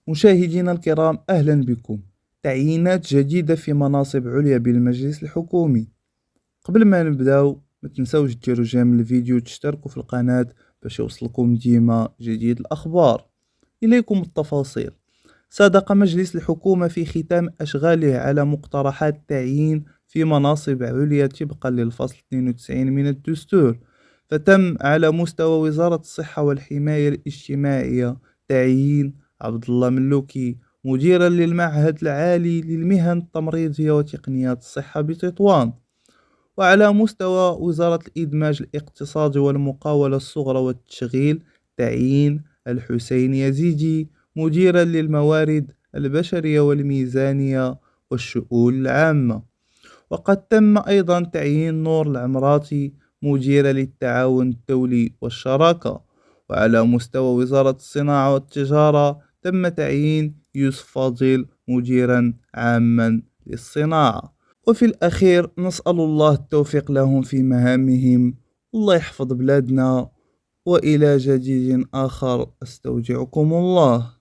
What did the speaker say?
مشاهدينا الكرام، أهلا بكم. تعيينات جديدة في مناصب عليا بالمجلس الحكومي. قبل ما نبداو، ما تنساوش ديروا جيم الفيديو وتشتركوا في القناة باش يوصلكم ديما جديد الأخبار. إليكم التفاصيل. صادق مجلس الحكومة في ختام أشغاله على مقترحات تعيين في مناصب عليا طبقا للفصل 92 من الدستور. فتم على مستوى وزارة الصحة والحماية الاجتماعية تعيين عبد الله ملوكي مديرا للمعهد العالي للمهن التمريضية وتقنيات الصحة بتطوان. وعلى مستوى وزارة الإدماج الاقتصادي والمقاولة الصغرى والتشغيل تعيين الحسين يزيدي مديرا للموارد البشرية والميزانية والشؤون العامة. وقد تم أيضا تعيين نور العمراتي مديرة للتعاون الدولي والشراكة. وعلى مستوى وزارة الصناعة والتجارة تم تعيين يوسف فاضل مديرا عاما للصناعة. وفي الأخير نسأل الله التوفيق لهم في مهامهم. الله يحفظ بلادنا. وإلى جديد آخر، أستودعكم الله.